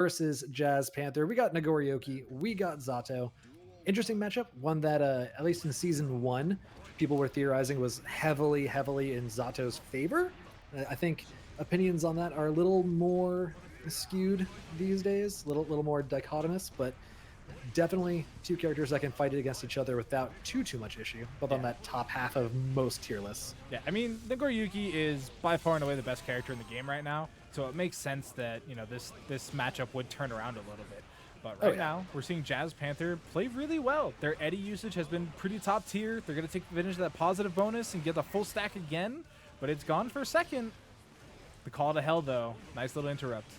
versus Jazz Panther. We got Nagoriyuki, we got Zato. Interesting matchup, one that at least in season 1, people were theorizing was heavily in Zato's favor. I think opinions on that are a little more skewed these days, little more dichotomous, but definitely two characters that can fight it against each other without too much issue, both on that top half of most tier lists. Yeah, I mean, Nagoriyuki is by far and away the best character in the game right now, so it makes sense that, you know, this matchup would turn around a little bit. But right now, we're seeing Jazz Panther play really well. Their Eddie usage has been pretty top tier. They're going to take advantage of that positive bonus and get the full stack again, but it's gone for a second. The call to hell, though. Nice little interrupt.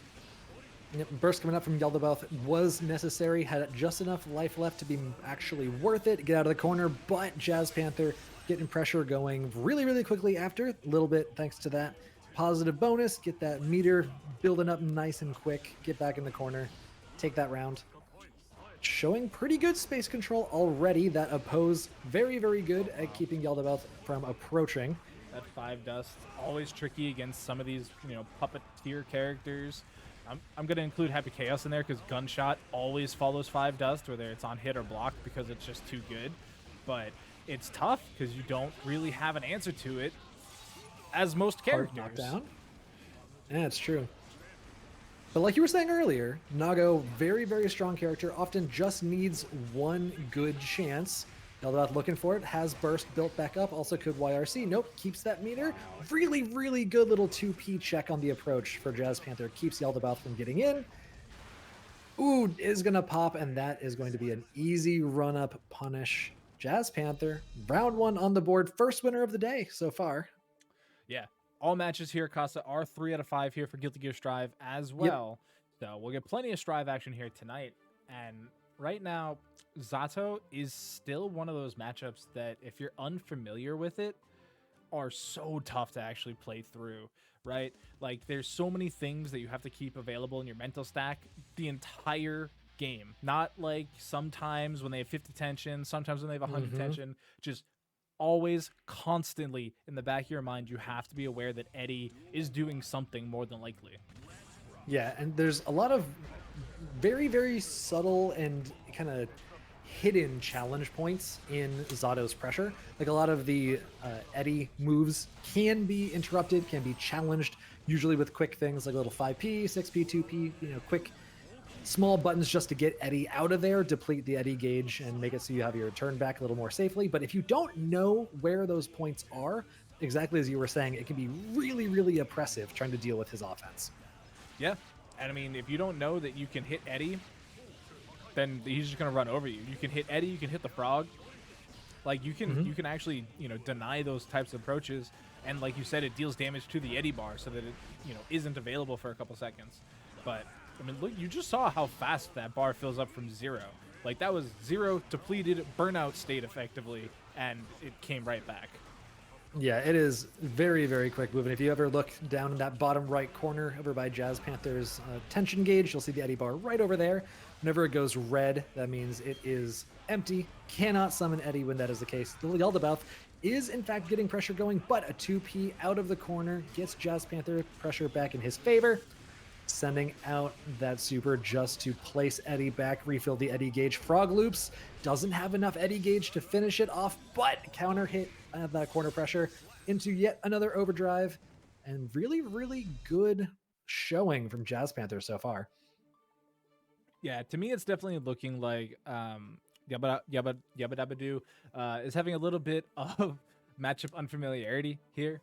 Yep, burst coming up from Yaldabaoth was necessary, had just enough life left to be actually worth it, get out of the corner, but Jazz Panther getting pressure going really quickly after, a little bit thanks to that positive bonus, get that meter building up nice and quick, get back in the corner, take that round. Showing pretty good space control already, that oppose very good at keeping Yaldabaoth from approaching. That 5 dust, always tricky against some of these, you know, puppeteer characters. I'm going to include Happy Chaos in there because Gunshot always follows 5 dust, whether it's on hit or block, because it's just too good. But it's tough because you don't really have an answer to it, as most characters. Knockdown. Yeah, it's true. But like you were saying earlier, Nago, very strong character, often just needs one good chance. Yaldabaoth looking for it, has burst built back up, also could YRC. Nope, keeps that meter. Really good little 2P check on the approach for Jazz Panther. Keeps Yaldabaoth from getting in. Ooh, is going to pop, and that is going to be an easy run-up punish. Jazz Panther, round 1 on the board. First winner of the day so far. Yeah, all matches here at Casa are 3 out of 5 here for Guilty Gear Strive as well. Yep. So we'll get plenty of Strive action here tonight. And right now, Zato is still one of those matchups that, if you're unfamiliar with it, are so tough to actually play through, right? Like, there's so many things that you have to keep available in your mental stack the entire game. Not like sometimes when they have 50 tension, sometimes when they have 100 tension, just always constantly in the back of your mind, you have to be aware that Eddie is doing something more than likely. Yeah, and there's a lot of very subtle and kind of hidden challenge points in Zato's pressure. Like, a lot of the Eddie moves can be interrupted, can be challenged, usually with quick things like a little 5P, 6P, 2P, you know, quick small buttons just to get Eddie out of there, deplete the Eddie gauge, and make it so you have your turn back a little more safely. But if you don't know where those points are, exactly as you were saying, it can be really oppressive trying to deal with his offense. Yeah, and I mean, if you don't know that you can hit Eddie, then he's just gonna run over you. You can hit Eddie, you can hit the frog. Like, you can actually, you know, deny those types of approaches, and like you said, it deals damage to the Eddie bar so that it, you know, isn't available for a couple seconds. But I mean, look, you just saw how fast that bar fills up from 0. Like, that was 0 depleted burnout state effectively, and it came right back. Yeah, it is very quick moving. If you ever look down in that bottom right corner over by Jazz Panther's tension gauge, you'll see the Eddie bar right over there. Whenever it goes red, that means it is empty. Cannot summon Eddie when that is the case. The Yaldabaoth is in fact getting pressure going, but a 2P out of the corner gets Jazz Panther pressure back in his favor. Sending out that super just to place Eddie back, refill the Eddie gauge. Frog loops, doesn't have enough Eddie gauge to finish it off, but counter hit that corner pressure into yet another overdrive, and really good showing from Jazz Panther so far. Yeah, to me, it's definitely looking like DreeceDaBeast is having a little bit of matchup unfamiliarity here.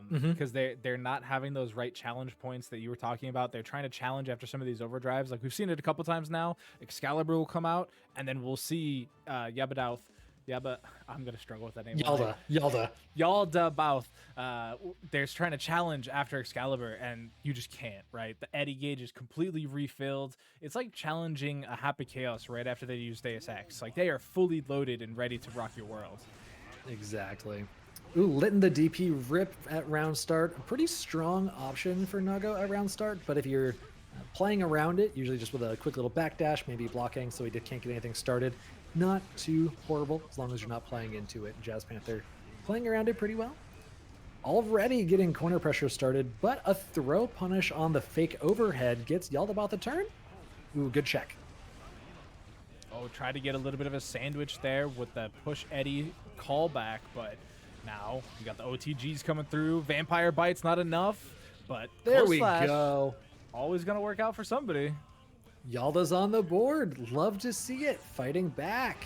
Because they're not having those right challenge points that you were talking about. They're trying to challenge after some of these overdrives. Like, we've seen it a couple times now. Excalibur will come out, and then we'll see Yaldabaoth. I'm going to struggle with that name. Yaldabaoth. They're trying to challenge after Excalibur, and you just can't, right? The Eddie gauge is completely refilled. It's like challenging a Happy Chaos right after they use Deus Ex. Like, they are fully loaded and ready to rock your world. Exactly. Ooh, letting the DP rip at round start. A pretty strong option for Nago at round start, but if you're playing around it, usually just with a quick little backdash, maybe blocking so he can't get anything started, not too horrible as long as you're not playing into it. Jazz Panther playing around it pretty well. Already getting corner pressure started, but a throw punish on the fake overhead gets Yaldabaoth a turn. Ooh, good check. Oh, try to get a little bit of a sandwich there with the push Eddie callback, but now you got the OTGs coming through. Vampire Bite's not enough, but There close we slash, go. always going to work out for somebody. Yalda's on the board. Love to see it. Fighting back.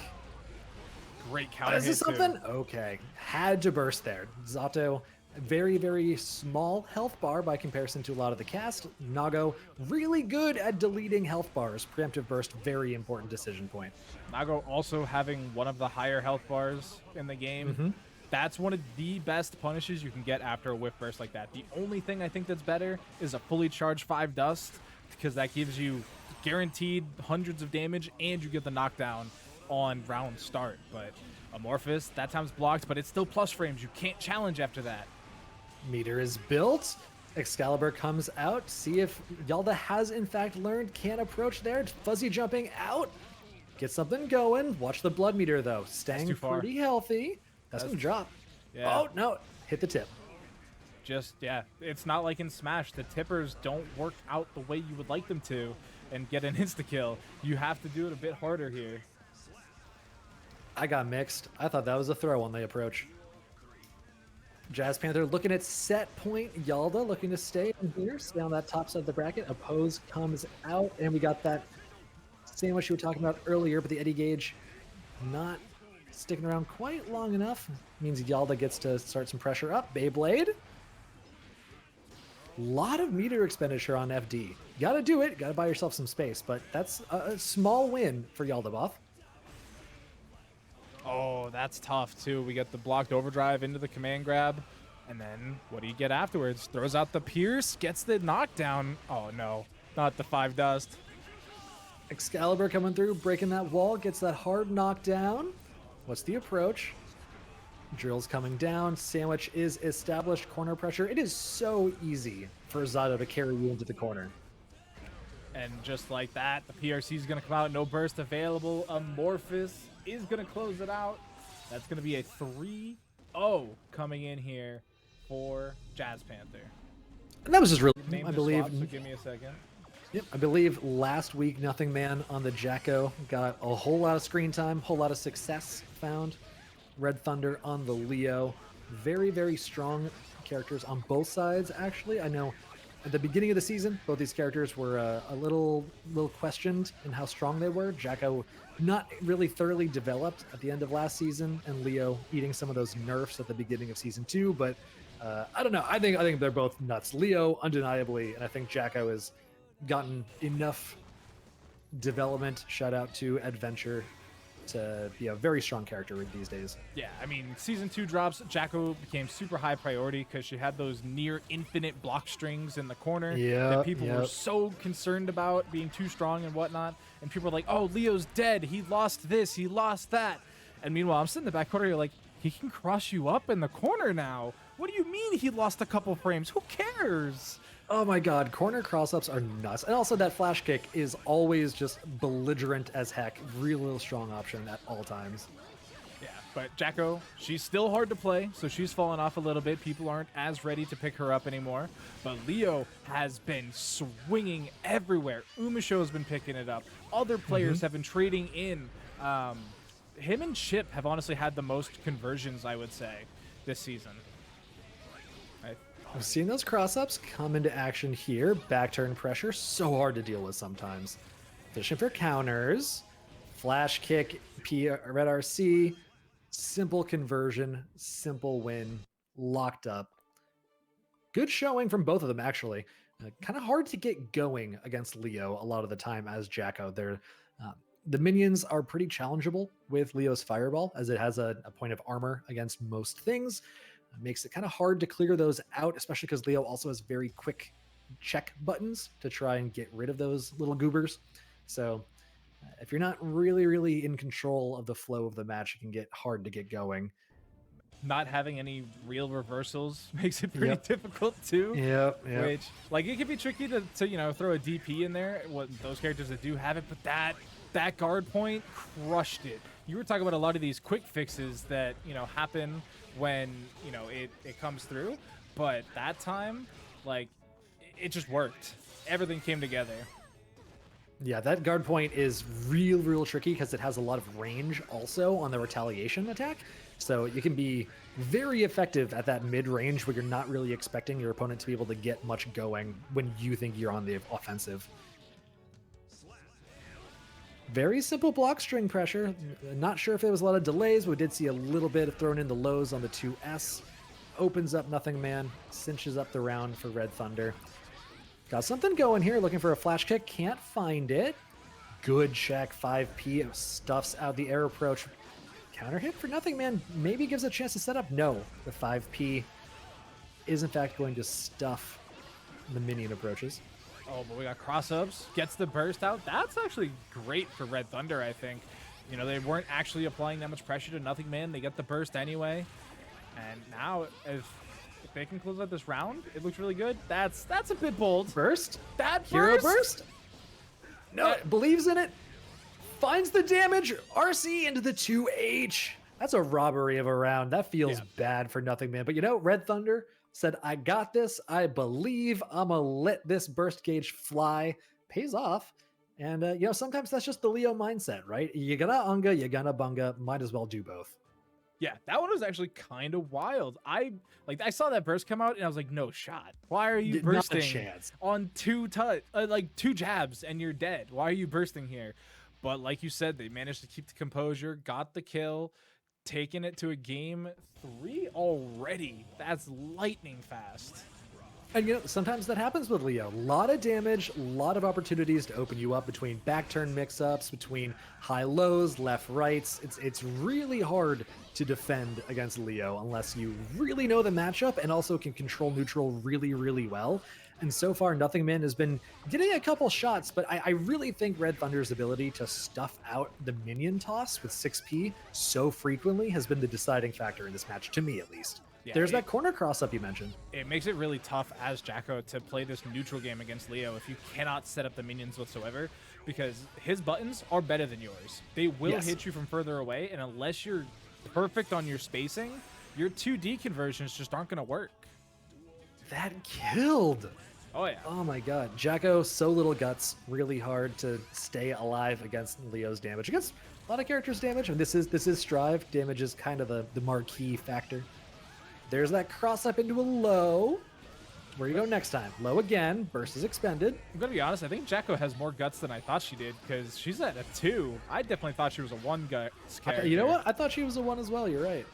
Great counter Is hit this something? Okay. Had to burst there. Zato, very, very small health bar by comparison to a lot of the cast. Nago, really good at deleting health bars. Preemptive burst, very important decision point. Nago also having one of the higher health bars in the game. That's one of the best punishes you can get after a whiff burst like that. The only thing I think that's better is a fully charged 5 dust, because that gives you guaranteed hundreds of damage and you get the knockdown on round start. But Amorphous, that time's blocked, but it's still plus frames. You can't challenge after that. Meter is built. Excalibur comes out. See if Yalda has in fact learned. Can't approach there. Fuzzy jumping out. Get something going. Watch the blood meter though. Staying too far. pretty healthy. That's gonna drop. Yeah. Oh no, hit the tip. Just, yeah, it's not like in Smash. The tippers don't work out the way you would like them to and get an insta-kill. You have to do it a bit harder here. I got mixed. I thought that was a throw on the approach. Jazz Panther looking at set point. Yalda looking to stay in here, stay on that top side of the bracket. Oppose comes out, and we got that sandwich you were talking about earlier, but the Eddie Gauge not sticking around quite long enough. Means Yalda gets to start some pressure up. Beyblade. Lot of meter expenditure on FD. Gotta do it. Gotta buy yourself some space, but that's a small win for Yaldabaoth. Oh, that's tough, too. We get the blocked overdrive into the command grab, and then what do you get afterwards? Throws out the Pierce, gets the knockdown. Oh, no. Not the 5 dust. Excalibur coming through, breaking that wall, gets that hard knockdown. What's the approach? Drill's coming down. Sandwich is established. Corner pressure. It is so easy for Zato to carry you into the corner. And just like that, the PRC is going to come out. No burst available. Amorphous is going to close it out. That's going to be a 3-0 coming in here for Jazz Panther. And that was just really, Name I the believe. swap, so give me a second. Yep, I believe last week Nothing Man on the Jacko got a whole lot of screen time, whole lot of success found. RedThunder on the Leo. Very, very strong characters on both sides, actually. I know at the beginning of the season, both these characters were a little questioned in how strong they were. Jacko not really thoroughly developed at the end of last season, and Leo eating some of those nerfs at the beginning of season 2. But I don't know. I think they're both nuts. Leo, undeniably, and I think Jacko has gotten enough development. Shout out to Adventure to be a very strong character these days. Yeah, I mean, season 2 drops, Jacko became super high priority because she had those near infinite block strings in the corner that people were so concerned about being too strong and whatnot. And people were like, oh, Leo's dead. He lost this. He lost that. And meanwhile, I'm sitting in the back corner. You're like, he can cross you up in the corner now. What do you mean he lost a couple frames? Who cares? Oh my god, corner cross-ups are nuts. And also that flash kick is always just belligerent as heck. Real strong option at all times. Yeah, but Jacko, she's still hard to play, so she's fallen off a little bit. People aren't as ready to pick her up anymore. But Leo has been swinging everywhere. Umasho has been picking it up. Other players have been trading in. Him and Chip have honestly had the most conversions, I would say, this season. I've seen those cross-ups come into action here. Back turn pressure, so hard to deal with sometimes. Fishing for counters. Flash kick, Red RC. Simple conversion, simple win. Locked up. Good showing from both of them, actually. Kind of hard to get going against Leo a lot of the time as Jacko. The minions are pretty challengeable with Leo's Fireball, as it has a point of armor against most things. Makes it kind of hard to clear those out, especially because Leo also has very quick check buttons to try and get rid of those little goobers. So if you're not really in control of the flow of the match, it can get hard to get going. Not having any real reversals makes it pretty difficult too. Yep. Which, like, it can be tricky to throw a DP in there. What those characters that do have it, but that guard point crushed it. You were talking about a lot of these quick fixes that happen when it comes through, but that time, like, it just worked. Everything came together. Yeah, that guard point is real tricky because it has a lot of range also on the retaliation attack. So you can be very effective at that mid range where you're not really expecting your opponent to be able to get much going when you think you're on the offensive. Very simple block string pressure. Not sure if there was a lot of delays, but we did see a little bit of thrown in the lows on the 2S. Opens up Nothing Man, cinches up the round for RedThunder. Got something going here, looking for a flash kick, can't find it. Good check, 5P, stuffs out the air approach. Counter hit for Nothing Man, maybe gives a chance to set up. No, the 5P is in fact going to stuff the minion approaches. Oh, but we got cross-ups, gets the burst out. That's actually great for RedThunder, I think. You know, they weren't actually applying that much pressure to Nothing Man. They get the burst anyway. And now, if they can close out this round, it looks really good. That's a bit bold. Burst? That Hero burst? No, believes in it. Finds the damage. RC into the 2H. That's a robbery of a round. That feels bad for Nothing Man. But you know, RedThunder said, I got this. I believe I'm going to let this burst gauge fly. Pays off. And, you know, sometimes that's just the Leo mindset, right? You gonna Unga, you gonna Bunga. Might as well do both. Yeah, that one was actually kind of wild. I saw that burst come out and I was like, no shot. Why are you bursting on two jabs and you're dead? Why are you bursting here? But like you said, they managed to keep the composure, got the kill, taking it to a game 3 already. That's lightning fast. And you know, sometimes that happens with Leo. A lot of damage, a lot of opportunities to open you up between back turn mix-ups, between high lows, left rights. It's really hard to defend against Leo unless you really know the matchup and also can control neutral really well. And so far, Nothing Man has been getting a couple shots, but I really think RedThunder's ability to stuff out the minion toss with 6P so frequently has been the deciding factor in this match, to me at least. Yeah, there's that corner cross-up you mentioned. It makes it really tough as Jacko to play this neutral game against Leo if you cannot set up the minions whatsoever, because his buttons are better than yours. They will hit you from further away, and unless you're perfect on your spacing, your 2D conversions just aren't going to work. That killed. Oh, yeah. Oh, my God. Jacko, so little guts. Really hard to stay alive against Leo's damage. Against a lot of characters' damage. And this is Strive. Damage is kind of the marquee factor. There's that cross up into a low. Where you go next time? Low again. Burst is expended. I'm going to be honest. I think Jacko has more guts than I thought she did because she's at a 2. I definitely thought she was a 1 guts character. You know what? I thought she was a 1 as well. You're right.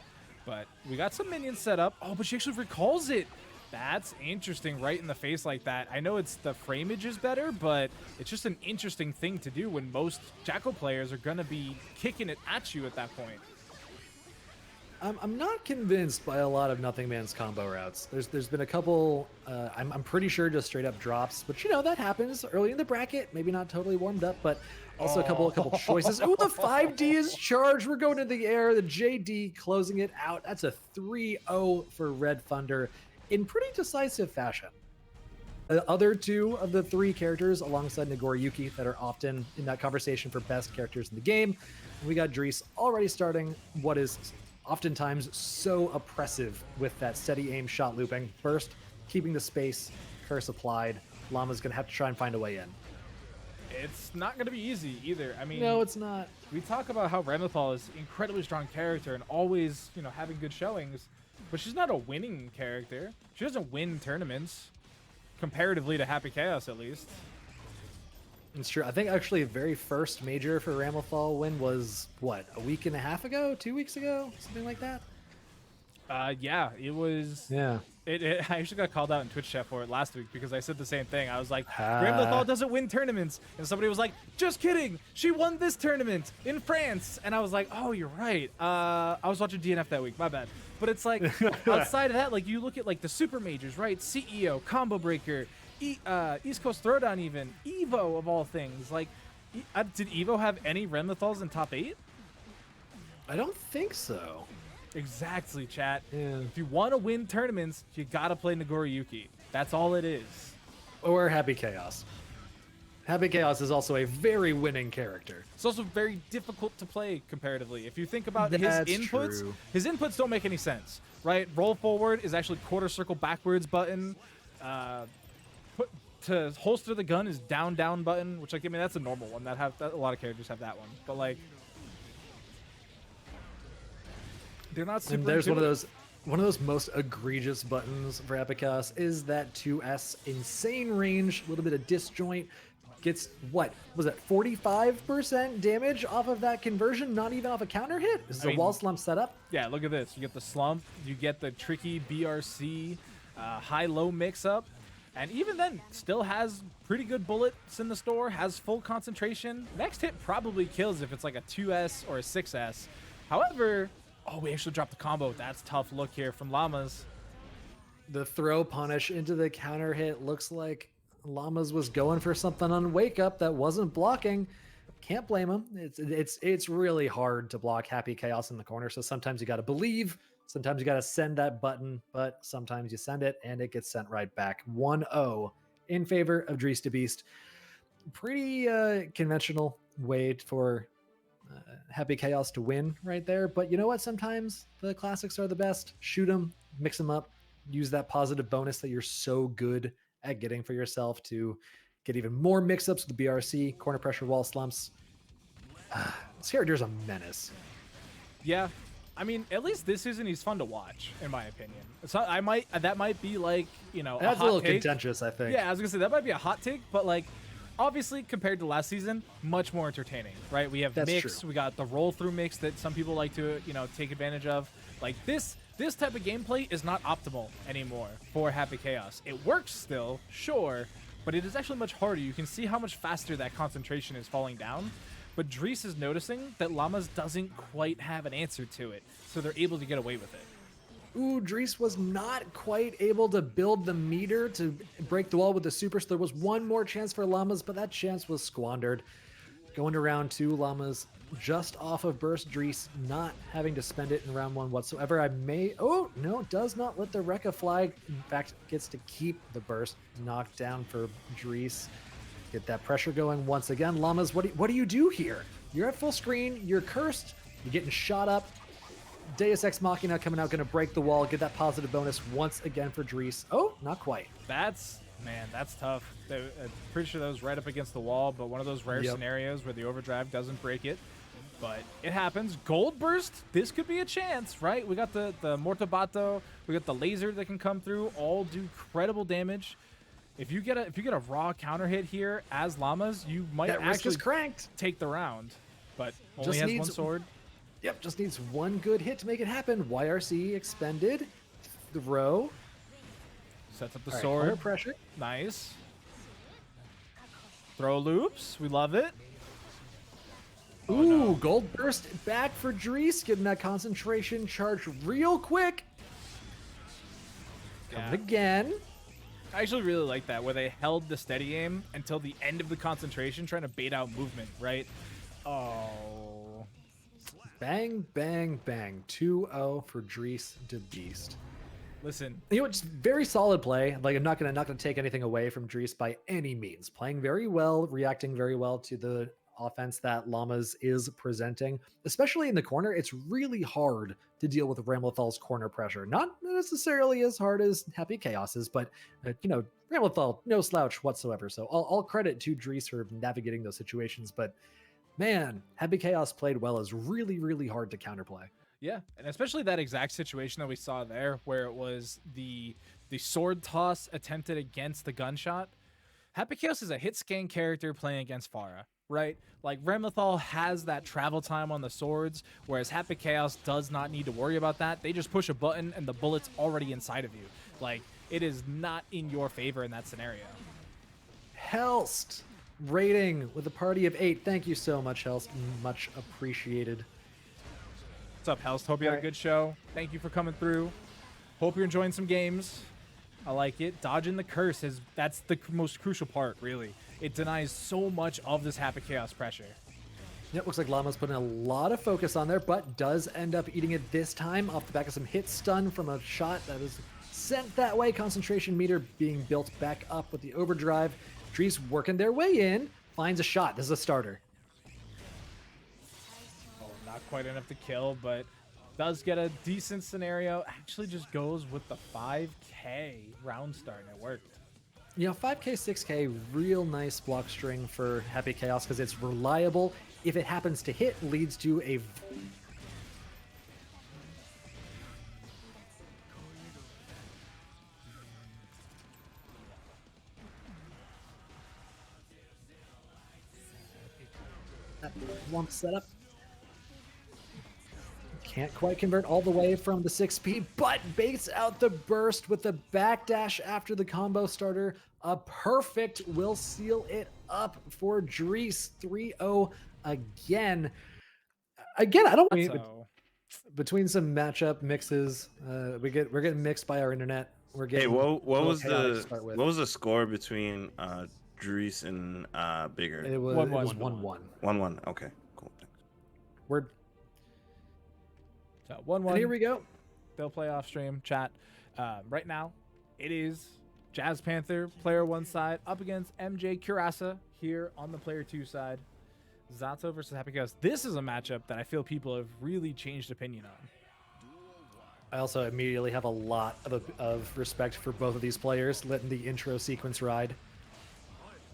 But we got some minions set up. Oh, but she actually recalls it. That's interesting right in the face like that. I know it's the frameage is better, but it's just an interesting thing to do when most Jacko players are going to be kicking it at you at that point. I'm not convinced by a lot of Nothing Man's combo routes. There's been a couple, I'm pretty sure just straight up drops, but you know, that happens early in the bracket. Maybe not totally warmed up, but also a couple choices. Oh, the 5D is charged. We're going in the air. The JD closing it out. That's a 3-0 for RedThunder in pretty decisive fashion. The other 2 of the 3 characters alongside Nagoriyuki that are often in that conversation for best characters in the game. We got Dreece already starting what is oftentimes so oppressive with that steady aim shot looping. Burst, keeping the space, curse applied. Llama's going to have to try and find a way in. It's not going to be easy either. I mean, no, it's not. We talk about how Ramlethal is an incredibly strong character and always, you know, having good showings, but she's not a winning character. She doesn't win tournaments, comparatively to Happy Chaos at least. It's true. I think actually the very first major for Ramlethal win was, what, a week and a half ago? 2 weeks ago? Something like that? Yeah, it was... Yeah. I actually got called out in Twitch chat for it last week because I said the same thing. I was like, Ramlethal doesn't win tournaments. And somebody was like, just kidding. She won this tournament in France. And I was like, oh, you're right. I was watching DNF that week. My bad. But it's like, outside of that, like you look at like the super majors, right? CEO, Combo Breaker, East Coast Throwdown even, Evo of all things. Like, did Evo have any Ramlethals in top 8? I don't think so. Exactly, chat. Yeah. If you want to win tournaments, you got to play Nagoriyuki. That's all it is. Or Happy Chaos. Happy Chaos is also a very winning character. It's also very difficult to play comparatively. If you think about his inputs don't make any sense, right? Roll forward is actually quarter circle backwards button. to holster the gun is down button, which like I mean that's a normal one. That a lot of characters have that one, but like they're not super. And there's one of those most egregious buttons for Epic Chaos is that 2S insane range, a little bit of disjoint. Gets what was it, 45% damage off of that conversion, not even off a counter hit. This is a wall slump setup. Yeah, look at this. You get the slump, you get the tricky BRC high-low mix-up, and even then still has pretty good bullets in the store, has full concentration. Next hit probably kills if it's like a 2S or a 6S. However, oh, we actually dropped the combo. That's tough look here from Llamas. The throw punish into the counter hit looks like Llamas was going for something on wake up that wasn't blocking. Can't blame him. It's really hard to block Happy Chaos in the corner. So sometimes you got to believe, sometimes you got to send that button, but sometimes you send it and it gets sent right back. 1-0 in favor of DreeceDaBeast. Pretty conventional way for Happy Chaos to win right there. But you know what? Sometimes the classics are the best. Shoot them, mix them up, use that positive bonus that you're so good at getting for yourself to get even more mix-ups with the BRC, corner pressure, wall slumps. This character's a menace. Yeah, I mean, at least this season he's fun to watch, in my opinion. So that might be like, you know, That's a little contentious, I think. Yeah, I was gonna say that might be a hot take, but like, obviously compared to last season, much more entertaining, right? We have mix, we got the roll through mix that some people like to, you know, take advantage of. Like this type of gameplay is not optimal anymore for Happy Chaos. It works still, sure, but it is actually much harder. You can see how much faster that concentration is falling down. But Dreece is noticing that Llamas doesn't quite have an answer to it, so they're able to get away with it. Ooh, Dreece was not quite able to build the meter to break the wall with the super, so there was one more chance for Llamas, but that chance was squandered. Going to round 2, Llamas just off of burst. Dreece not having to spend it in round 1 whatsoever. Oh, no, does not let the Rekka fly. In fact, gets to keep the burst. Knocked down for Dreece. Get that pressure going once again. Llamas, what do you do here? You're at full screen. You're cursed. You're getting shot up. Deus Ex Machina coming out, going to break the wall. Get that positive bonus once again for Dreece. Oh, not quite. That's tough. I'm pretty sure that was right up against the wall, but one of those rare scenarios where the overdrive doesn't break it. But it happens. Gold burst. This could be a chance, right? We got the Mortabato. We got the laser that can come through. All do incredible damage. If you get a raw counter hit here as Llamas, you might actually take the round. But only has one sword. Yep, just needs one good hit to make it happen. YRC expended. Throw. Sets up the sword. Pressure. Nice. Throw loops. We love it. Ooh, no. Gold burst back for Dreece. Getting that concentration charge real quick. Coming again. I actually really like that, where they held the steady aim until the end of the concentration, trying to bait out movement, right? Oh. Bang, bang, bang. 2-0 for DreeceDaBeast. Listen. You know, it's very solid play. Like, I'm not gonna take anything away from Dreece by any means. Playing very well, reacting very well to the offense that Llamas is presenting, especially in the corner. It's really hard to deal with Ramlethal's corner pressure. Not necessarily as hard as Happy Chaos's, but you know, Ramlethal, no slouch whatsoever. So all credit to Dreece for navigating those situations. But man, Happy Chaos played well. Is really, really hard to counterplay. Yeah, and especially that exact situation that we saw there, where it was the sword toss attempted against the gunshot. Happy Chaos is a hit scan character playing against Pharah, right? Like, Ramlethal has that travel time on the swords, whereas Happy Chaos does not need to worry about that. They just push a button and the bullet's already inside of you. Like, it is not in your favor in that scenario. Helst rating with a party of 8. Thank you so much, Helst. Much appreciated. What's up, Helst? Hope you had a good show. Thank you for coming through. Hope you're enjoying some games. I like it. Dodging the curse that's the most crucial part, really. It denies so much of this Happy Chaos pressure. It looks like Llama's putting a lot of focus on there, but does end up eating it this time off the back of some hit stun from a shot that is sent that way. Concentration meter being built back up with the overdrive. Dreece working their way in. Finds a shot. This is a starter. Oh, not quite enough to kill, but does get a decent scenario. Actually just goes with the 5K round start, and it worked. You know, 5K, 6K, real nice block string for Happy Chaos because it's reliable. If it happens to hit, leads to a lump setup. Can't quite convert all the way from the 6P, but baits out the burst with the backdash after the combo starter. A perfect will seal it up for Dreece 3-0 again. Again, I don't mean So between some matchup mixes, we're getting mixed by our internet. We're getting Hey, a what little was chaotic to the start with. what was the score between Dreece and Bigger? It was 1-1. 1-1. 1-1. Okay, cool. Thanks. Word. So And 1-1. here we go. They'll play off stream chat. Right now, it is Jazz Panther, player 1 side, up against MJKurase here on the player 2 side. Zato versus Happy Chaos. This is a matchup that I feel people have really changed opinion on. I also immediately have a lot of respect for both of these players, letting the intro sequence ride.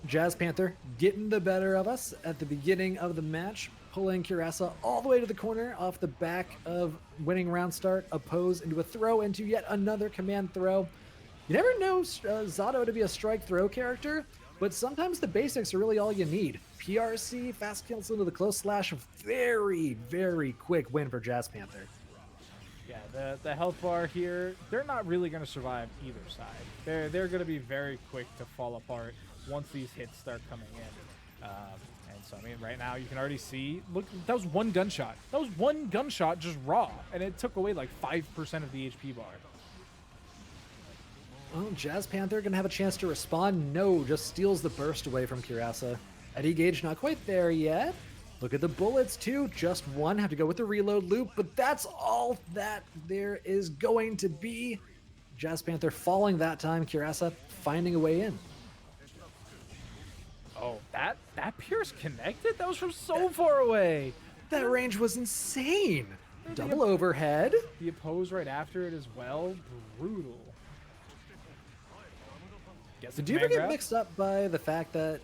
Jazz Panther getting the better of us at the beginning of the match, pulling Kurasa all the way to the corner off the back of winning round start, oppose into a throw into yet another command throw. You never know Zato to be a strike throw character, but sometimes the basics are really all you need. PRC, fast cancel into the close slash, very, very quick win for Jazz Panther. Yeah, the health bar here, they're not really going to survive either side. They're going to be very quick to fall apart once these hits start coming in. And so, I mean, right now you can already see, look, that was one gunshot. That was one gunshot just raw, and it took away like 5% of the HP bar. Well, Jazz Panther gonna have a chance to respond. No, just steals the burst away from Kurasa. Eddie Gage not quite there yet. Look at the bullets too. Just one. Have to go with the reload loop, but that's all that there is going to be. Jazz Panther falling that time. Kurasa finding a way in. Oh, that Pierce connected? That was from so far away. That range was insane. The Double overhead. The oppose right after it as well. Brutal. Do you ever get mixed up by the fact that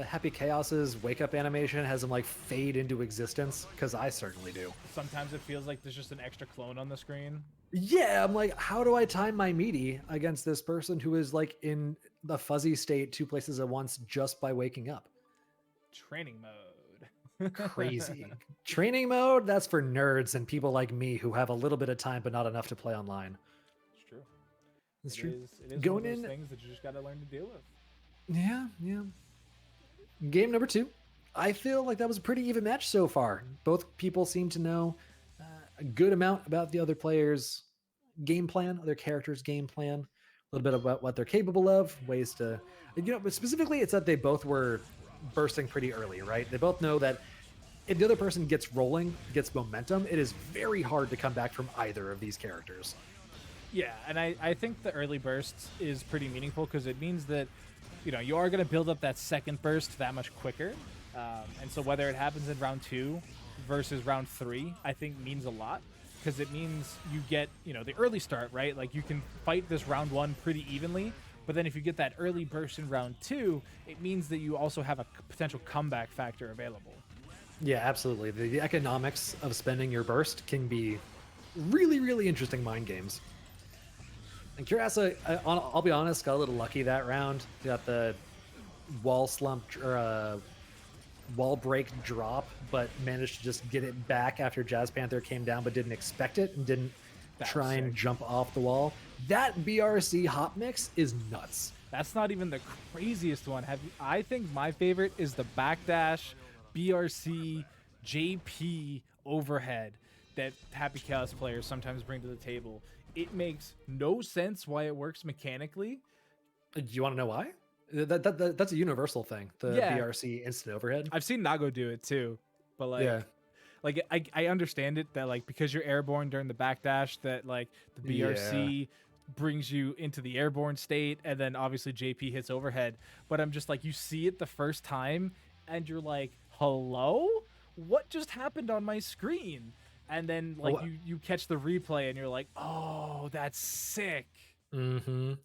Happy Chaos's wake up animation has him like fade into existence? Because I certainly do. Sometimes it feels like there's just an extra clone on the screen. Yeah, I'm like, how do I time my meaty against this person who is like in the fuzzy state 2 places at once just by waking up? Training mode. Crazy. Training mode, that's for nerds and people like me who have a little bit of time but not enough to play online. It's true. It's true. It is Going one of those in, things that you just got to learn to deal with. yeah. Game number 2. I feel like that was a pretty even match so far. Both people seem to know a good amount about the other players' game plan, other characters' game plan, a little bit about what they're capable of, ways to, but specifically it's that they both were bursting pretty early, right? They both know that if the other person gets rolling, gets momentum, it is very hard to come back from either of these characters. Yeah, and I think the early bursts is pretty meaningful because it means that, you are going to build up that second burst that much quicker. And so whether it happens in round 2 versus round 3, I think means a lot because it means you get, the early start, right? Like you can fight this round 1 pretty evenly, but then if you get that early burst in round 2, it means that you also have a potential comeback factor available. Yeah, absolutely. The economics of spending your burst can be really, really interesting mind games. And Kurasa, I'll be honest, got a little lucky that round. Got the wall slump or wall break drop, but managed to just get it back after Jazz Panther came down, but didn't expect it and didn't try and jump off the wall. That BRC hop mix is nuts. That's not even the craziest one. I think my favorite is the backdash BRC JP overhead that Happy Chaos players sometimes bring to the table. It makes no sense why it works mechanically. Do you want to know why? That's a universal thing. The BRC instant overhead. I've seen Nago do it too, but I understand it that like because you're airborne during the backdash that like the BRC brings you into the airborne state, and then obviously JP hits overhead. But I'm just like, you see it the first time, and you're like, hello, what just happened on my screen? And then like you catch the replay and you're like, oh, that's sick. Mm-hmm.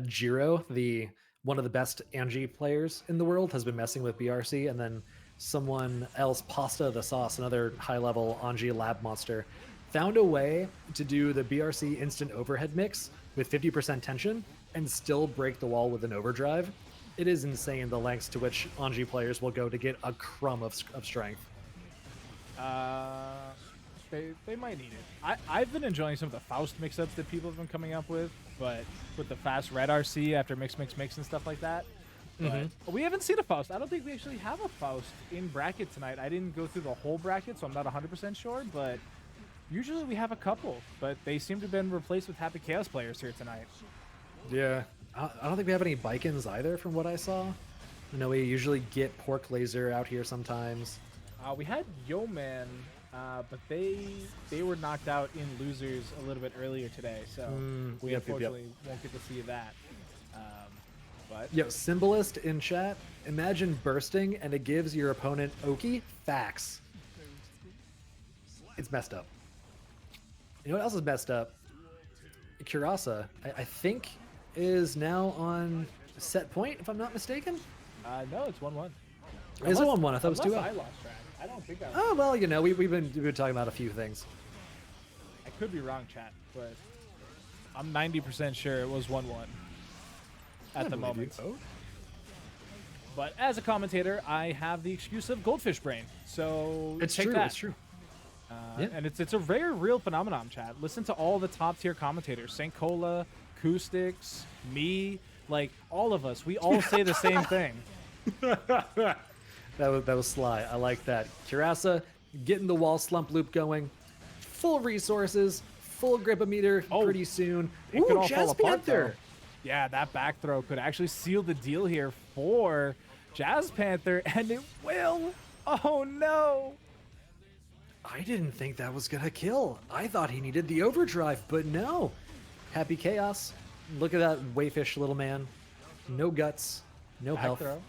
Jiro, the one of the best Angie players in the world has been messing with BRC, and then someone else, Pasta the Sauce, another high-level Angie lab monster, found a way to do the BRC instant overhead mix with 50% tension and still break the wall with an overdrive. It is insane the lengths to which Angie players will go to get a crumb of strength. They might need it. I've been enjoying some of the Faust mix-ups that people have been coming up with, but with the fast red RC after mix and stuff like that. But we haven't seen a Faust. I don't think we actually have a Faust in bracket tonight. I didn't go through the whole bracket, so I'm not 100% sure, but usually we have a couple, but they seem to have been replaced with Happy Chaos players here tonight. Yeah. I don't think we have any Bikins either from what I saw. You know, we usually get Pork Laser out here sometimes. We had Yeoman, but they were knocked out in losers a little bit earlier today, so we unfortunately won't get to see that. But Yo, Symbolist in chat, imagine bursting and it gives your opponent Oki facts. It's messed up. You know what else is messed up? Kurase, I think, is now on set point, if I'm not mistaken. no, it's 1-1. It's 1-1. I thought it was 2-0. I lost track. I don't think I. Oh well, you know, we've been talking about a few things. I could be wrong, chat, but I'm 90% sure it was 1-1 at the moment. But as a commentator, I have the excuse of goldfish brain, so It's take true. that. It's true. Yeah. And it's a very real phenomenon, chat. Listen to all the top tier commentators: St. Cola, Acoustics, me, like all of us. We all say the same thing. That was sly. I like that. Kurase getting the wall slump loop going. Full resources, full grip meter pretty soon. It could all Jazz fall apart, Panther. though. Yeah, that back throw could actually seal the deal here for Jazz Panther, and it will. Oh no! I didn't think that was gonna kill. I thought he needed the overdrive, but no. Happy Chaos. Look at that wayfish little man. No guts, no Back health. throw.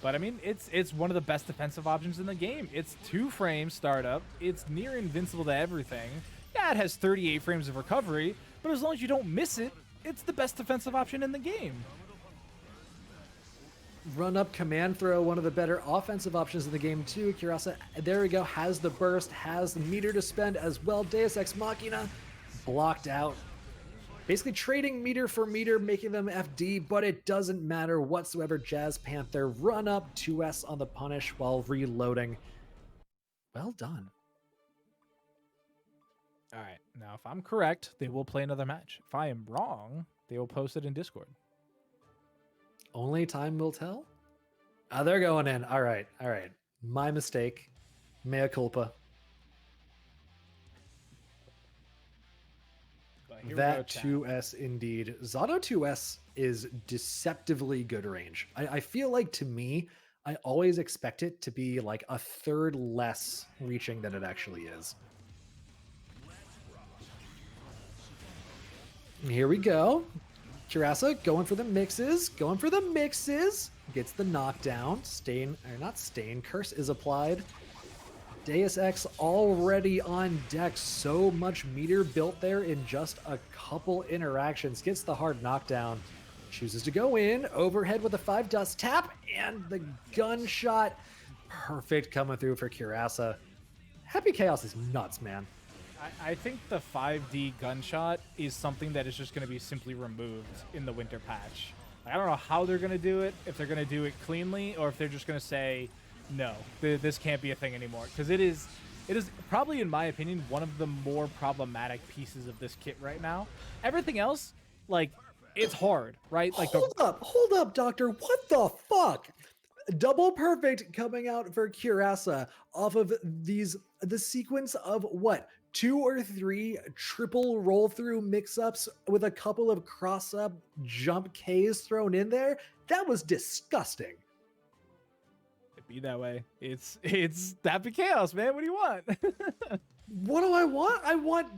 But I mean, it's one of the best defensive options in the game. It's 2 frame startup. It's near invincible to everything. Yeah, it has 38 frames of recovery, but as long as you don't miss it, it's the best defensive option in the game. Run up command throw, one of the better offensive options in the game too. Kurase, there we go, has the burst, has the meter to spend as well. Deus Ex Machina blocked out. Basically trading meter for meter, making them FD, but it doesn't matter whatsoever. Jazz Panther run up 2S on the punish while reloading. Well done. All right, now if I'm correct, they will play another match. If I am wrong, they will post it in Discord. Only time will tell? They're going in. All right. My mistake. Mea culpa. But here we That go, chat. 2S indeed. Zato 2S is deceptively good range. I feel like, to me, I always expect it to be like a third less reaching than it actually is. Here we go. Kurase going for the mixes. Gets the knockdown. Curse is applied. Deus Ex already on deck. So much meter built there in just a couple interactions. Gets the hard knockdown. Chooses to go in. Overhead with a 5 dust tap. And the gunshot. Perfect coming through for Kurase. Happy Chaos is nuts, man. I think the 5D gunshot is something that is just going to be simply removed in the winter patch. I don't know how they're going to do it, if they're going to do it cleanly, or if they're just going to say, no, this can't be a thing anymore. Because it is probably, in my opinion, one of the more problematic pieces of this kit right now. Everything else, like, it's hard, right? Like, Hold up, Doctor. What the fuck? Double perfect coming out for Kurase off of the sequence of what? 2 or 3 triple roll through mix-ups with a couple of cross-up jump Ks thrown in there. That was disgusting. It'd be that way. It's Happy Chaos, man. What do you want? What do I want? I want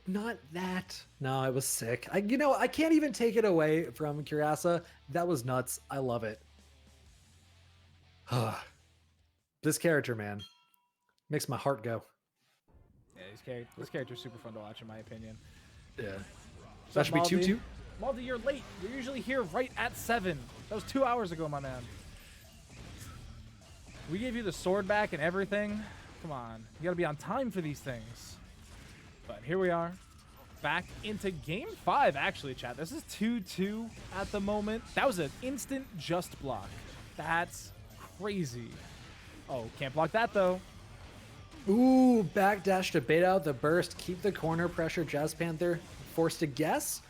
not that. No, it was sick. I can't even take it away from Kurase. That was nuts. I love it. This character, man, makes my heart go. Yeah, this character's super fun to watch, in my opinion. Yeah. That should be 2-2. Maldi, you're late. You're usually here right at 7. That was 2 hours ago, my man. We gave you the sword back and everything. Come on. You gotta be on time for these things. But here we are. Back into game 5, actually, chat. This is 2-2 at the moment. That was an instant just block. That's crazy. Oh, can't block that, though. Ooh, backdash to bait out the burst. Keep the corner pressure. Jazz Panther forced to guess.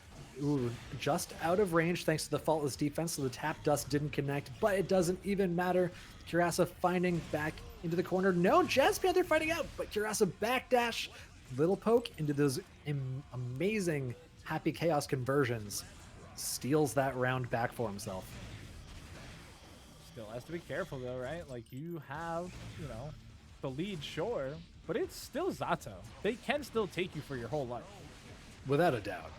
Ooh, just out of range thanks to the faultless defense, so the tap dust didn't connect, but it doesn't even matter. Kurase finding back into the corner. No, Jazz Panther fighting out, but Kurase backdash. Little poke into those amazing Happy Chaos conversions. Steals that round back for himself. Still has to be careful, though, right? Like, you have, you know, the lead, sure, but it's still Zato. They can still take you for your whole life. Without a doubt.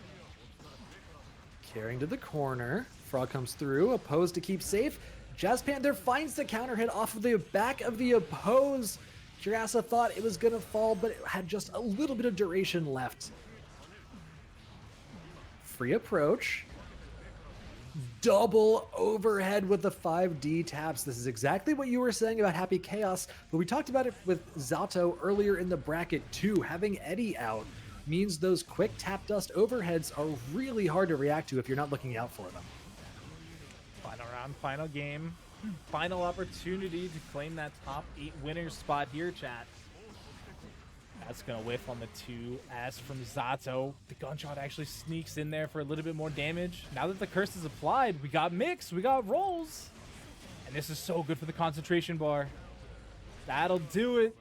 Carrying to the corner. Frog comes through, opposed to keep safe. Jazz Panther finds the counter hit off of the back of the oppose. Kurase thought it was going to fall, but it had just a little bit of duration left. Free approach. Double overhead with the 5D taps. This is exactly what you were saying about Happy Chaos, but we talked about it with Zato earlier in the bracket too. Having Eddie out means those quick tap dust overheads are really hard to react to if you're not looking out for them. Final round, final game, final opportunity to claim that top 8 winner spot here, chat. That's gonna whiff on the 2S from Zato. The gunshot actually sneaks in there for a little bit more damage. Now that the curse is applied, we got mix, we got rolls. And this is so good for the concentration bar. That'll do it.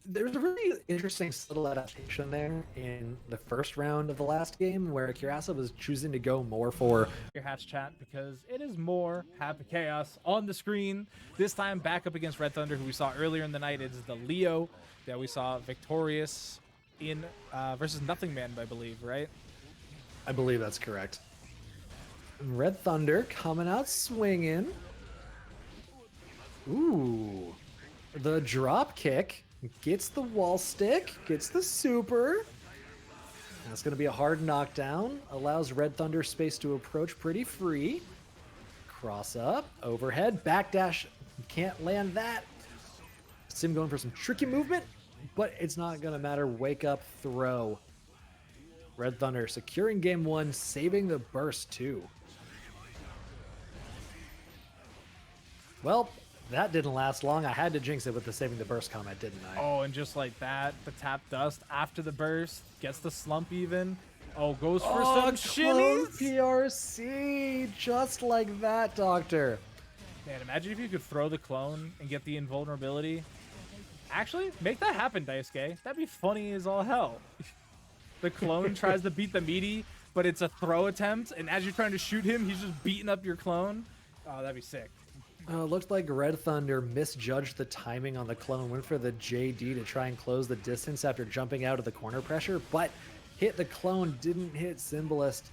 There's a really interesting subtle adaptation there in the first round of the last game where Kurase was choosing to go more for Your hatch, chat, because it is more Happy Chaos on the screen. This time back up against RedThunder, who we saw earlier in the night. It's the Leo that we saw victorious in versus Nothing Man, I believe, right? I believe that's correct. RedThunder coming out swinging. Ooh, the drop kick. Gets the wall stick, gets the super. That's going to be a hard knockdown. Allows RedThunder space to approach pretty free. Cross up, overhead, backdash. Can't land that. Sim going for some tricky movement, but it's not going to matter. Wake up, throw. RedThunder securing game 1, saving the burst too. Well, that didn't last long. I had to jinx it with the saving the burst comment, didn't I? Oh, and just like that, the tap dust after the burst gets the slump even. Oh, goes for some shimmies. PRC, just like that, Doctor. Man, imagine if you could throw the clone and get the invulnerability. Actually, make that happen, Daisuke. That'd be funny as all hell. The clone tries to beat the meaty, but it's a throw attempt, and as you're trying to shoot him, he's just beating up your clone. Oh, that'd be sick. Looked like RedThunder misjudged the timing on the clone, went for the JD to try and close the distance after jumping out of the corner pressure, but hit the clone, didn't hit Symbolist.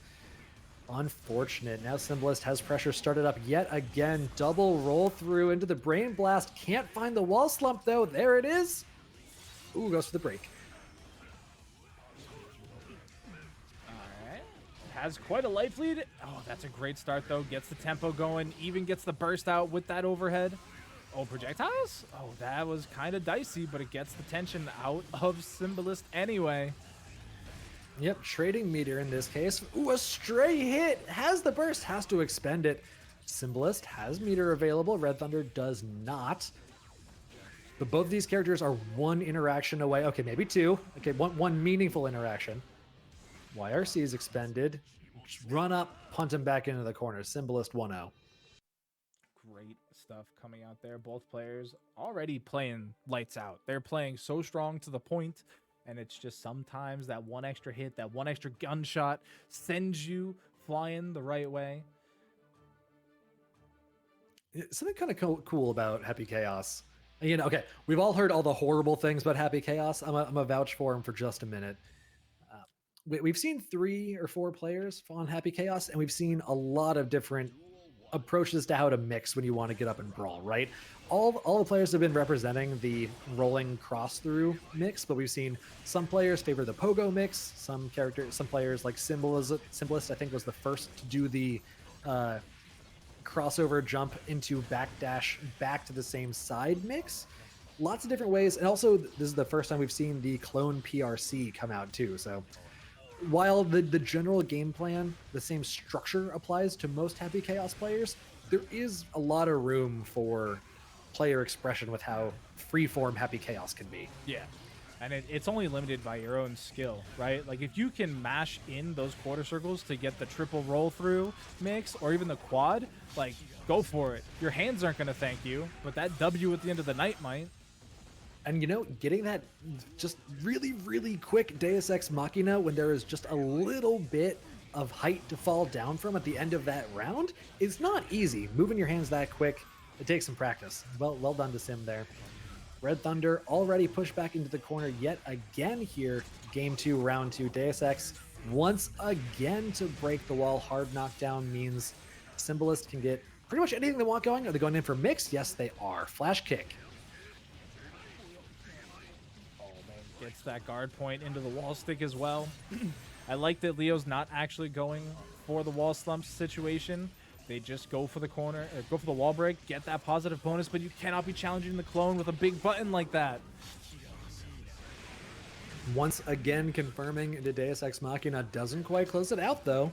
Unfortunate. Now Symbolist has pressure started up yet again. Double roll through into the Brain Blast. Can't find the wall slump though. There it is. Ooh, goes for the break. Has quite a life lead. Oh, that's a great start, though. Gets the tempo going. Even gets the burst out with that overhead. Oh, projectiles? Oh, that was kind of dicey, but it gets the tension out of Symbolist anyway. Yep, trading meter in this case. Ooh, a stray hit. Has the burst, has to expend it. Symbolist has meter available. RedThunder does not. But both of these characters are one interaction away. Okay, maybe two. Okay, one meaningful interaction. YRC is expended. Just run up, punt him back into the corner. Symbolist 1-0. Great stuff coming out there. Both players already playing lights out. They're playing so strong to the point, and it's just sometimes that one extra hit, that one extra gunshot sends you flying the right way. Something kind of cool about Happy Chaos. You know, okay, we've all heard all the horrible things about Happy Chaos. I'm a vouch for him for just a minute. We've seen 3 or 4 players on Happy Chaos, and we've seen a lot of different approaches to how to mix when you want to get up and brawl, right? All the players have been representing the rolling cross through mix, but we've seen some players favor the pogo mix. Some players like Symbolist, I think, was the first to do the crossover jump into backdash back to the same side mix. Lots of different ways, and also this is the first time we've seen the clone PRC come out too. So while the general game plan, the same structure applies to most Happy Chaos players, there is a lot of room for player expression with how freeform Happy Chaos can be. Yeah. And it's only limited by your own skill, right? Like if you can mash in those quarter circles to get the triple roll through mix or even the quad, like go for it. Your hands aren't going to thank you, but that W at the end of the night might. And getting that just really, really quick Deus Ex Machina when there is just a little bit of height to fall down from at the end of that round is not easy. Moving your hands that quick, it takes some practice. Well done to Sim there. RedThunder already pushed back into the corner yet again here. Game 2, round 2. Deus Ex once again to break the wall. Hard knockdown means Symbolist can get pretty much anything they want going. Are they going in for mix? Yes, they are. Flash kick. Oh, man. Gets that guard point into the wall stick as well. I like that Leo's not actually going for the wall slump situation. They just go for the corner, go for the wall break, get that positive bonus, but you cannot be challenging the clone with a big button like that. Once again confirming the Deus Ex Machina doesn't quite close it out though.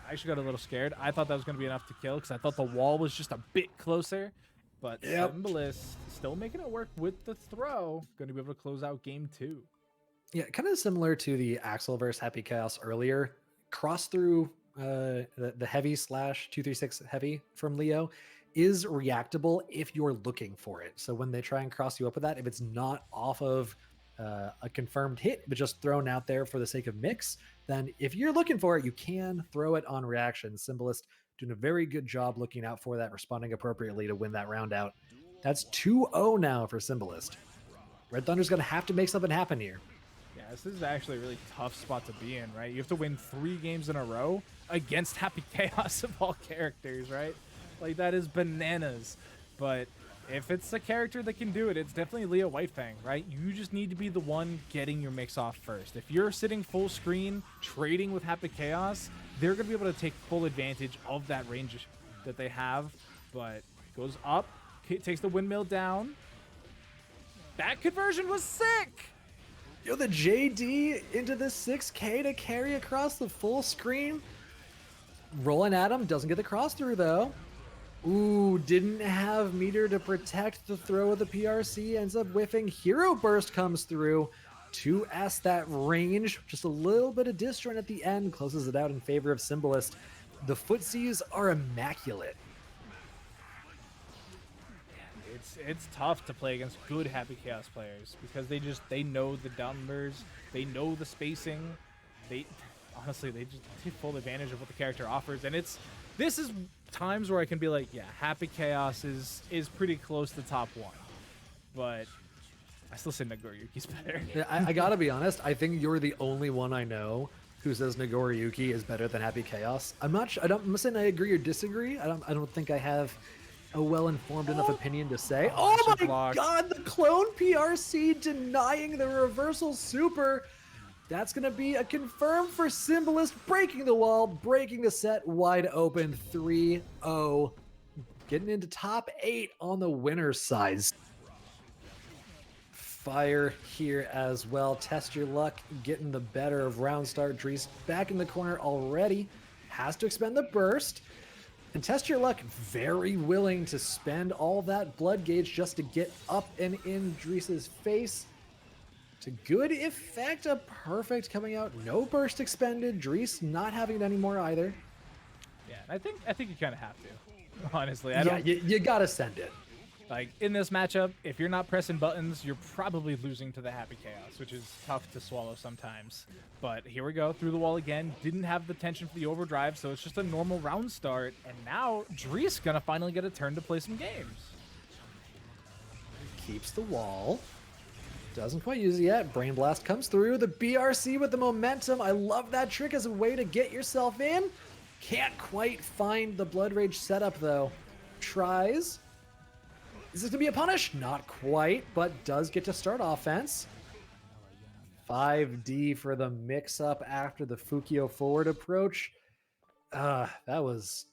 I actually got a little scared. I thought that was going to be enough to kill because I thought the wall was just a bit closer. But Symbolist still making it work with the throw. Going to be able to close out game 2. Yeah, kind of similar to the Axel versus Happy Chaos earlier. Cross through the heavy slash 236 heavy from Leo is reactable if you're looking for it. So when they try and cross you up with that, if it's not off of a confirmed hit, but just thrown out there for the sake of mix, then if you're looking for it, you can throw it on reaction. Symbolist doing a very good job looking out for that, responding appropriately to win that round out. That's 2-0 now for Symbolist. RedThunder's going to have to make something happen here. Yeah, this is actually a really tough spot to be in, right? You have to win 3 games in a row against Happy Chaos of all characters, right? Like, that is bananas. But if it's a character that can do it, it's definitely Leo Whitefang, right? You just need to be the one getting your mix off first. If you're sitting full screen, trading with Happy Chaos, they're going to be able to take full advantage of that range that they have. But goes up, takes the windmill down. That conversion was sick! Yo, the JD into the 6K to carry across the full screen. Rolling at him, doesn't get the cross through though. Ooh, didn't have meter to protect the throw of the PRC, ends up whiffing. Hero Burst comes through. 2S that range, just a little bit of disjoint at the end, closes it out in favor of Symbolist. The footsies are immaculate. It's tough to play against good Happy Chaos players because they know the numbers, they know the spacing, they just take full advantage of what the character offers, and this is times where I can be like, yeah, Happy Chaos is pretty close to top 1, but I still say Nagoriyuki's better. Yeah, I gotta be honest, I think you're the only one I know who says Nagoriyuki is better than Happy Chaos. I'm not saying I agree or disagree. I don't think I have a well-informed enough opinion to say. Oh my god, the clone PRC denying the reversal super. That's going to be a confirm for Symbolist, breaking the wall, breaking the set wide open. 3-0, getting into top 8 on the winner's side. Fire here as well. Test your luck, getting the better of round start. Dreece back in the corner already, has to expend the burst. And Test Your Luck very willing to spend all that blood gauge just to get up and in Dreece's face. To good effect, a perfect coming out. No burst expended. Dreece not having it anymore either. Yeah, I think you kind of have to. Honestly, you gotta send it. Like, in this matchup, if you're not pressing buttons, you're probably losing to the Happy Chaos, which is tough to swallow sometimes. But here we go, through the wall again. Didn't have the tension for the overdrive, so it's just a normal round start. And now, Dreece gonna finally get a turn to play some games. Keeps the wall. Doesn't quite use it yet. Brain Blast comes through. The BRC with the momentum. I love that trick as a way to get yourself in. Can't quite find the Blood Rage setup though. Tries. Is this gonna be a punish? Not quite, but does get to start offense. 5D for the mix-up after the Fukio forward approach. That was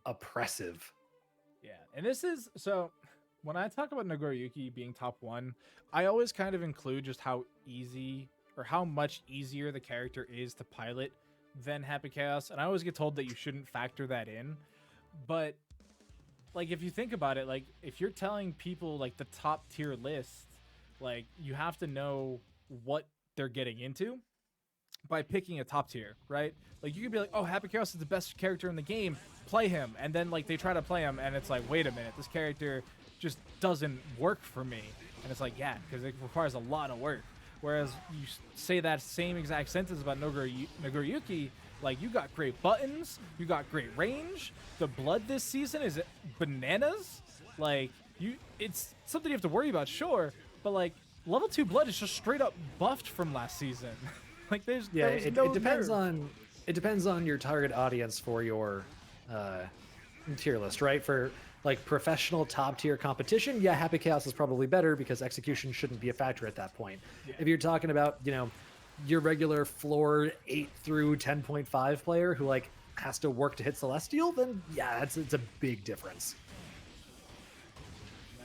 oppressive. Yeah, and this is so. When I talk about Nagoriyuki being top 1, I always kind of include just how easy or how much easier the character is to pilot than Happy Chaos, and I always get told that you shouldn't factor that in. But like, if you think about it, like if you're telling people like the top tier list, like you have to know what they're getting into by picking a top tier, right? Like you could be like, oh, Happy Chaos is the best character in the game, play him, and then like they try to play him and it's like, wait a minute, this character just doesn't work for me. And it's like, yeah, because it requires a lot of work. Whereas you say that same exact sentence about Nagoriyuki, like you got great buttons, you got great range, the blood this season is bananas. Like it's something you have to worry about, sure, but like level 2 blood is just straight up buffed from last season. Like it depends on your target audience for your tier list, right? For like professional top tier competition, yeah, Happy Chaos is probably better because execution shouldn't be a factor at that point. Yeah. If you're talking about, you know, your regular floor 8 through 10.5 player who like has to work to hit Celestial, then yeah, it's a big difference.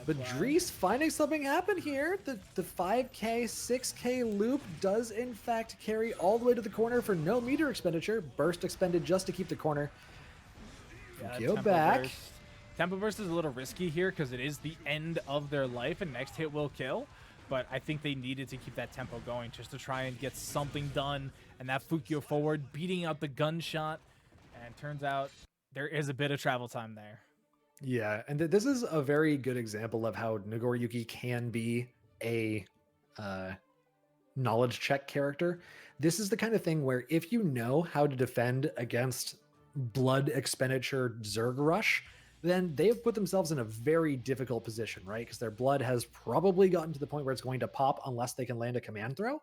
But Dreece finding something happen here. The 5k, 6k loop does in fact carry all the way to the corner for no meter expenditure. Burst expended just to keep the corner. Yeah, go back. Burst. Tempo Burst is a little risky here because it is the end of their life and next hit will kill. But I think they needed to keep that tempo going just to try and get something done. And that Fukio forward beating out the gunshot. And turns out there is a bit of travel time there. Yeah, and this is a very good example of how Nagoriyuki can be a knowledge check character. This is the kind of thing where if you know how to defend against blood expenditure Zerg Rush, then they have put themselves in a very difficult position, right? Because their blood has probably gotten to the point where it's going to pop unless they can land a command throw.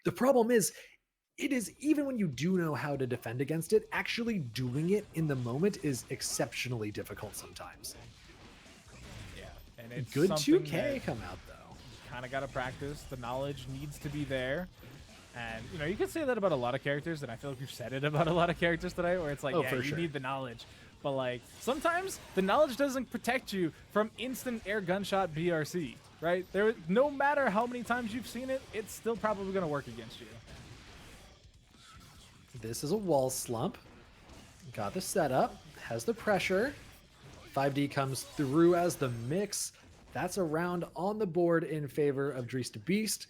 The problem is, it is, even when you do know how to defend against it, actually doing it in the moment is exceptionally difficult sometimes. Yeah, and it's good 2K come out though. Kind of got to practice. The knowledge needs to be there. And, you know, you could say that about a lot of characters, and I feel like we've said it about a lot of characters today, where it's like, yeah, you need the knowledge. But, like, sometimes the knowledge doesn't protect you from instant air gunshot BRC, right? No matter how many times you've seen it, it's still probably going to work against you. This is a wall slump. Got the setup, has the pressure. 5D comes through as the mix. That's a round on the board in favor of DreeceDaBeast.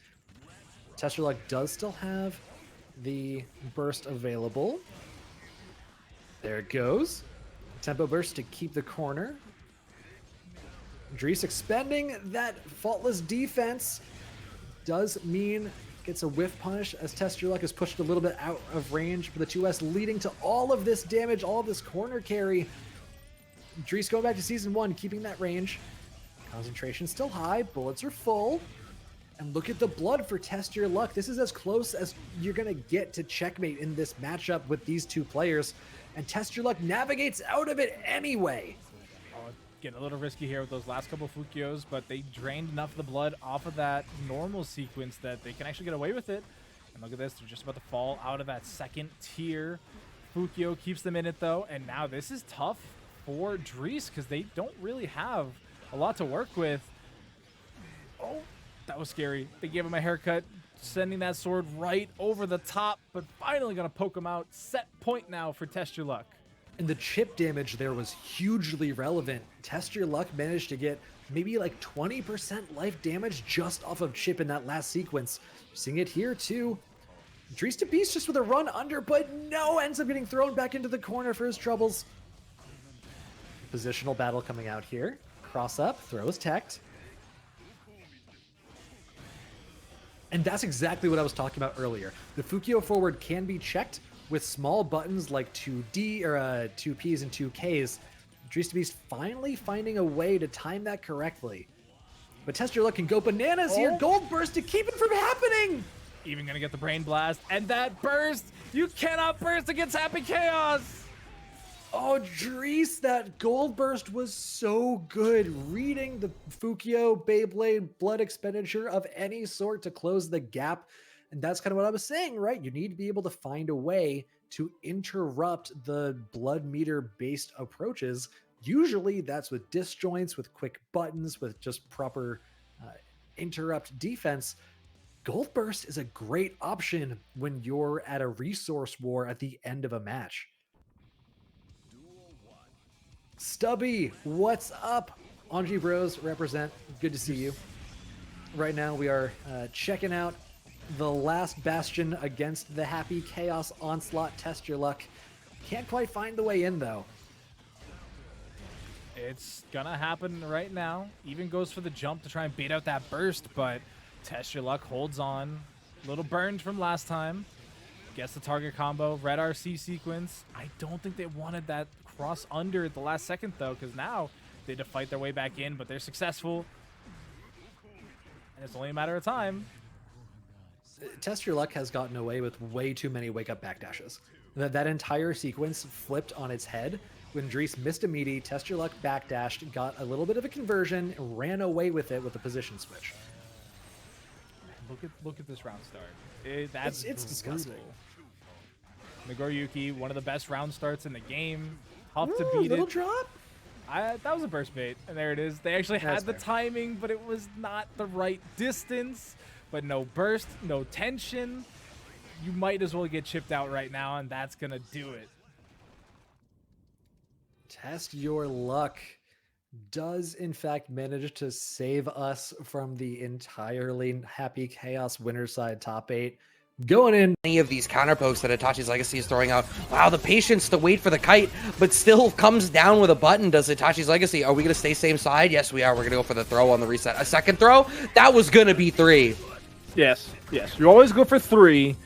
TestYourLuck does still have the burst available. There it goes. Tempo burst to keep the corner. Dreece expending that faultless defense does mean gets a whiff punish as TestYourLuck is pushed a little bit out of range for the 2S, leading to all of this damage, all of this corner carry. Dreece going back to Season 1, keeping that range. Concentration still high, bullets are full. And look at the blood for TestYourLuck. This is as close as you're going to get to checkmate in this matchup with these two players. And TestYourLuck navigates out of it anyway. Getting a little risky here with those last couple Fukios, but they drained enough of the blood off of that normal sequence that they can actually get away with it. And look at this, they're just about to fall out of that second tier. Fukio keeps them in it though, and now this is tough for Dreece because they don't really have a lot to work with. Oh, that was scary. They gave him a haircut, sending that sword right over the top, but finally gonna poke him out. Set point now for TestYourLuck. And the chip damage there was hugely relevant. TestYourLuck managed to get maybe like 20% life damage just off of chip in that last sequence. You're seeing it here too. DreeceDaBeast just with a run under, but no, ends up getting thrown back into the corner for his troubles. Positional battle coming out here. Cross up, throws teched. And that's exactly what I was talking about earlier. The Fukio forward can be checked with small buttons like 2D or 2Ps and 2Ks. DreeceDaBeast finally finding a way to time that correctly. But TestYourLuck can go bananas here. Gold burst to keep it from happening. Even gonna get the brain blast, and that burst, you cannot burst against Happy Chaos. Oh, Dreece, that gold burst was so good. Reading the Fukio, Beyblade, blood expenditure of any sort to close the gap. And that's kind of what I was saying, right? You need to be able to find a way to interrupt the blood meter based approaches. Usually that's with disjoints, with quick buttons, with just proper interrupt defense. Gold burst is a great option when you're at a resource war at the end of a match. Stubby, what's up? Anji Bros represent. Good to see you. Right now we are checking out the last bastion against the Happy Chaos Onslaught. Test your luck. Can't quite find the way in though. It's gonna happen right now. Even goes for the jump to try and bait out that burst, but Test Your Luck holds on. Little burned from last time. Gets the target combo. Red RC sequence. I don't think they wanted that cross under at the last second though, because now they had to fight their way back in, but they're successful. And it's only a matter of time. Test Your Luck has gotten away with way too many wake up backdashes. That entire sequence flipped on its head when Dreece missed a meaty. Test Your Luck backdashed, got a little bit of a conversion, and ran away with it with a position switch. Look at this round start. That's it's disgusting. Nagoriyuki, one of the best round starts in the game. Tough to beat little it. drop. That was a burst bait, and there it is. They actually had the timing, but it was not the right distance. But no burst, no tension. You might as well get chipped out right now, and that's gonna do it. Test Your Luck does in fact manage to save us from the entirely Happy Chaos winner side top 8. Going in any of these counter pokes that Itachi's Legacy is throwing out. Wow, the patience to wait for the kite, but still comes down with a button. Does Itachi's Legacy? Are we going to stay same side? Yes, we are. We're going to go for the throw on the reset. A second throw? That was going to be 3. Yes. You always go for 3.